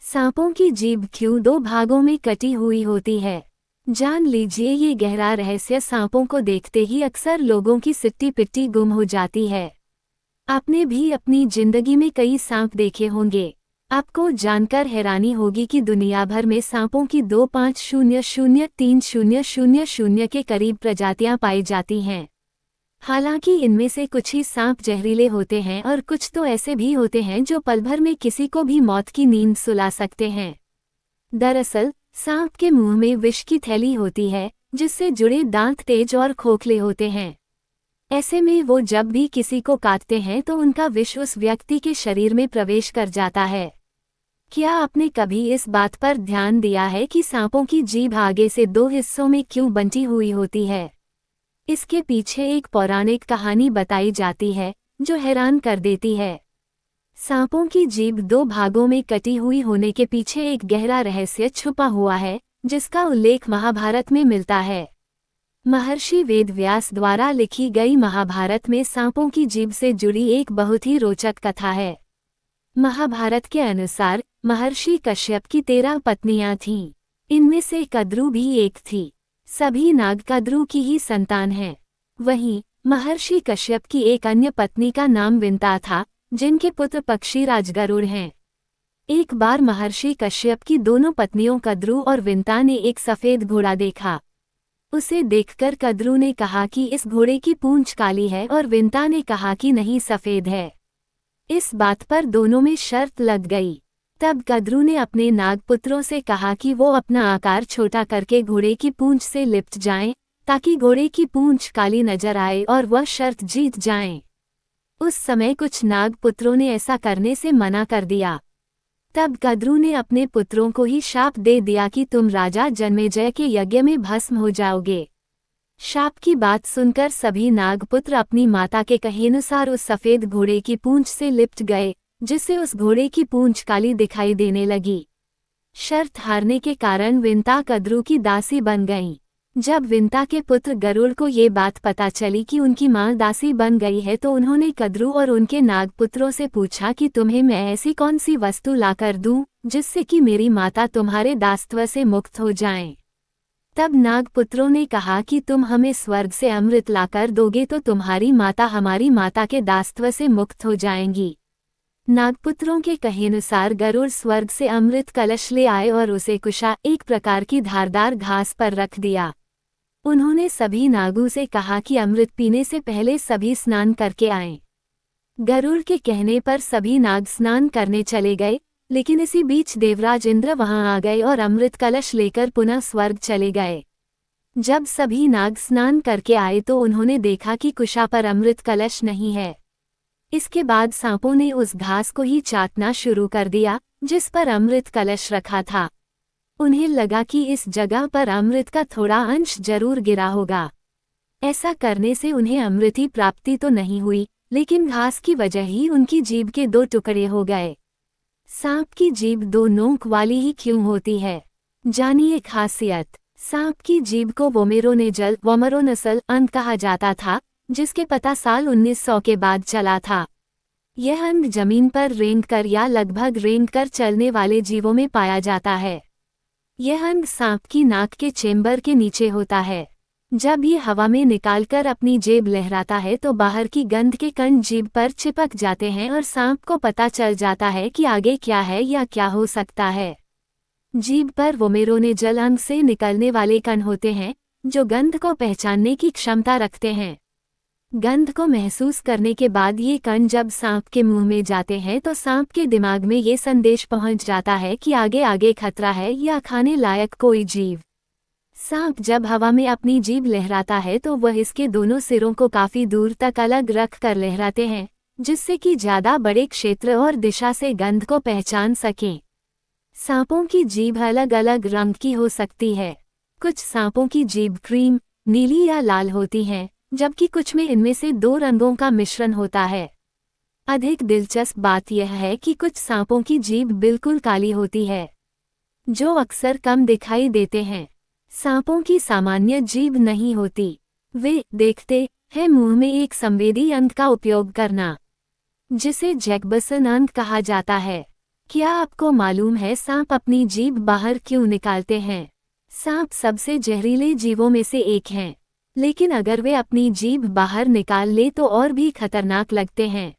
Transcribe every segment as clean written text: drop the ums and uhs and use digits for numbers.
सांपों की जीभ क्यों दो भागों में कटी हुई होती है? जान लीजिए ये गहरा रहस्य। सांपों को देखते ही अक्सर लोगों की सिट्टी पिट्टी गुम हो जाती है। आपने भी अपनी जिंदगी में कई सांप देखे होंगे। आपको जानकर हैरानी होगी कि दुनिया भर में सांपों की 250030000 के करीब प्रजातियां पाई जाती हैं। हालांकि इनमें से कुछ ही सांप जहरीले होते हैं और कुछ तो ऐसे भी होते हैं जो पल भर में किसी को भी मौत की नींद सुला सकते हैं। दरअसल सांप के मुंह में विष की थैली होती है, जिससे जुड़े दांत तेज और खोखले होते हैं। ऐसे में वो जब भी किसी को काटते हैं तो उनका विष उस व्यक्ति के शरीर में प्रवेश कर जाता है। क्या आपने कभी इस बात पर ध्यान दिया है कि सांपों की जीभ आगे से दो हिस्सों में क्यों बंटी हुई होती है? इसके पीछे एक पौराणिक कहानी बताई जाती है जो हैरान कर देती है। सांपों की जीभ दो भागों में कटी हुई होने के पीछे एक गहरा रहस्य छुपा हुआ है, जिसका उल्लेख महाभारत में मिलता है। महर्षि वेदव्यास द्वारा लिखी गई महाभारत में सांपों की जीभ से जुड़ी एक बहुत ही रोचक कथा है। महाभारत के अनुसार महर्षि कश्यप की 13 पत्नियां थीं। इनमें से कद्रु भी एक थी। सभी नाग कद्रु की ही संतान हैं। वहीं महर्षि कश्यप की एक अन्य पत्नी का नाम विंता था, जिनके पुत्र पक्षीराज गरुड़ हैं। एक बार महर्षि कश्यप की दोनों पत्नियों कद्रु और विंता ने एक सफेद घोड़ा देखा। उसे देखकर कद्रु ने कहा कि इस घोड़े की पूंछ काली है और विंता ने कहा कि नहीं, सफेद है। इस बात पर दोनों में शर्त लग गई। तब कद्रु ने अपने नागपुत्रों से कहा कि वो अपना आकार छोटा करके घोड़े की पूंछ से लिपट जाएं, ताकि घोड़े की पूंछ काली नजर आए और वह शर्त जीत जाएं। उस समय कुछ नागपुत्रों ने ऐसा करने से मना कर दिया। तब कद्रु ने अपने पुत्रों को ही शाप दे दिया कि तुम राजा जन्मेजय के यज्ञ में भस्म हो जाओगे। शाप की बात सुनकर सभी नागपुत्र अपनी माता के कहेनुसार उस सफेद घोड़े की पूंछ से लिपट गए, जिससे उस घोड़े की पूंछ काली दिखाई देने लगी। शर्त हारने के कारण विंता कद्रु की दासी बन गईं। जब विंता के पुत्र गरुड़ को ये बात पता चली कि उनकी मां दासी बन गई है तो उन्होंने कद्रु और उनके नागपुत्रों से पूछा कि तुम्हें मैं ऐसी कौन सी वस्तु लाकर दूं, जिससे कि मेरी माता तुम्हारे दासत्व से मुक्त हो जाएं। तब नागपुत्रों ने कहा कि तुम हमें स्वर्ग से अमृत लाकर दोगे तो तुम्हारी माता हमारी माता के दासत्व से मुक्त हो जाएंगी। नागपुत्रों के कहेनुसार गरुड़ स्वर्ग से अमृत कलश ले आए और उसे कुशा, एक प्रकार की धारदार घास पर रख दिया। उन्होंने सभी नागों से कहा कि अमृत पीने से पहले सभी स्नान करके आएं। गरुड़ के कहने पर सभी नाग स्नान करने चले गए, लेकिन इसी बीच देवराज इंद्र वहां आ गए और अमृत कलश लेकर पुनः स्वर्ग चले गए। जब सभी नाग स्नान करके आए तो उन्होंने देखा कि कुशा पर अमृत कलश नहीं है। इसके बाद सांपों ने उस घास को ही चाटना शुरू कर दिया जिस पर अमृत कलश रखा था। उन्हें लगा कि इस जगह पर अमृत का थोड़ा अंश जरूर गिरा होगा। ऐसा करने से उन्हें अमृत की प्राप्ति तो नहीं हुई, लेकिन घास की वजह ही उनकी जीभ के दो टुकड़े हो गए। सांप की जीभ दो नोक वाली ही क्यों होती है? जानिए खासियत। सांप की जीभ को वोमेरोनेसल अंग कहा जाता था, जिसके पता साल 1900 के बाद चला था। यह अंग जमीन पर रेंगकर या लगभग रेंगकर चलने वाले जीवों में पाया जाता है। यह अंग सांप की नाक के चेम्बर के नीचे होता है। जब ये हवा में निकालकर अपनी जेब लहराता है तो बाहर की गंध के कण जीभ पर चिपक जाते हैं और सांप को पता चल जाता है कि आगे क्या है या क्या हो सकता है। जीभ पर वोमेरोनेजल अंग से निकलने वाले कण होते हैं जो गंध को पहचानने की क्षमता रखते हैं। गंध को महसूस करने के बाद ये कण जब सांप के मुंह में जाते हैं तो सांप के दिमाग में ये संदेश पहुंच जाता है कि आगे आगे खतरा है या खाने लायक कोई जीव। सांप जब हवा में अपनी जीभ लहराता है तो वह इसके दोनों सिरों को काफी दूर तक अलग रख कर लहराते हैं, जिससे कि ज्यादा बड़े क्षेत्र और दिशा से गंध को पहचान सकें। सांपों की जीभ अलग अलग रंग की हो सकती है। कुछ सांपों की जीभ क्रीम, नीली या लाल होती हैं, जबकि कुछ में इनमें से दो रंगों का मिश्रण होता है। अधिक दिलचस्प बात यह है कि कुछ सांपों की जीभ बिल्कुल काली होती है, जो अक्सर कम दिखाई देते हैं। सांपों की सामान्य जीभ नहीं होती। वे देखते हैं मुंह में एक संवेदी अंग का उपयोग करना, जिसे जैकबसन अंग कहा जाता है। क्या आपको मालूम है सांप अपनी जीभ बाहर क्यों निकालते हैं? सांप सबसे जहरीले जीवों में से एक हैं, लेकिन अगर वे अपनी जीभ बाहर निकाल ले तो और भी खतरनाक लगते हैं।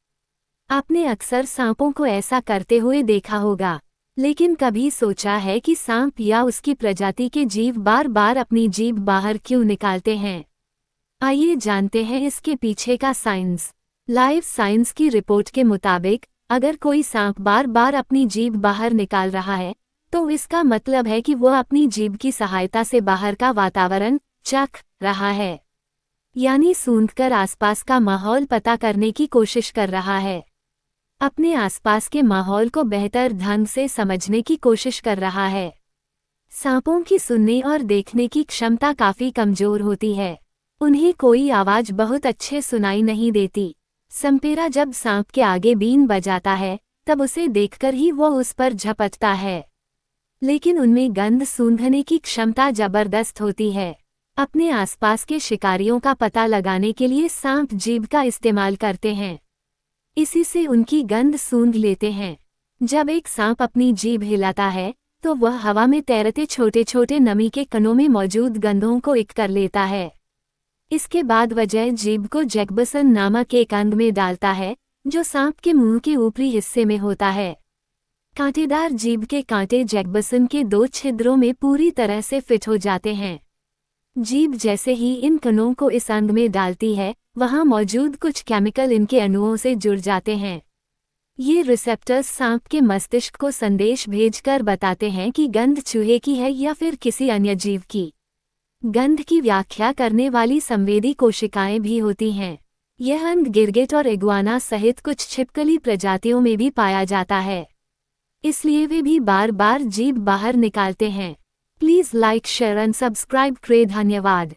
आपने अक्सर सांपों को ऐसा करते हुए देखा होगा, लेकिन कभी सोचा है कि सांप या उसकी प्रजाति के जीव बार बार अपनी जीभ बाहर क्यों निकालते हैं? आइए जानते हैं इसके पीछे का साइंस। लाइफ साइंस की रिपोर्ट के मुताबिक अगर कोई सांप बार बार अपनी जीभ बाहर निकाल रहा है तो इसका मतलब है कि वह अपनी जीभ की सहायता से बाहर का वातावरण चख रहा है, यानी सूंघकर आसपास का माहौल पता करने की कोशिश कर रहा है। अपने आसपास के माहौल को बेहतर ढंग से समझने की कोशिश कर रहा है। सांपों की सुनने और देखने की क्षमता काफी कमजोर होती है। उन्हें कोई आवाज बहुत अच्छे सुनाई नहीं देती। संपेरा जब सांप के आगे बीन बजाता है तब उसे देखकर ही वो उस पर झपटता है, लेकिन उनमें गंध सूंघने की क्षमता जबरदस्त होती है। अपने आसपास के शिकारियों का पता लगाने के लिए सांप जीभ का इस्तेमाल करते हैं, इसी से उनकी गंध सूंघ लेते हैं। जब एक सांप अपनी जीभ हिलाता है तो वह हवा में तैरते छोटे छोटे नमी के कणों में मौजूद गंधों को इक कर लेता है। इसके बाद वह जीभ को जैकबसन नामक एक अंग में डालता है जो सांप के मुंह के ऊपरी हिस्से में होता है। कांटेदार जीभ के कांटे जैकबसन के 2 छिद्रों में पूरी तरह से फिट हो जाते हैं। जीभ जैसे ही इन कणों को इस अंग में डालती है वहां मौजूद कुछ केमिकल इनके अणुओं से जुड़ जाते हैं। ये रिसेप्टर्स सांप के मस्तिष्क को संदेश भेजकर बताते हैं कि गंध चूहे की है या फिर किसी अन्य जीव की। गंध की व्याख्या करने वाली संवेदी कोशिकाएं भी होती हैं। यह अंग गिरगिट और इग्वाना सहित कुछ छिपकली प्रजातियों में भी पाया जाता है, इसलिए वे भी बार बार जीभ बाहर निकालते हैं। Please like share and subscribe करें। धन्यवाद।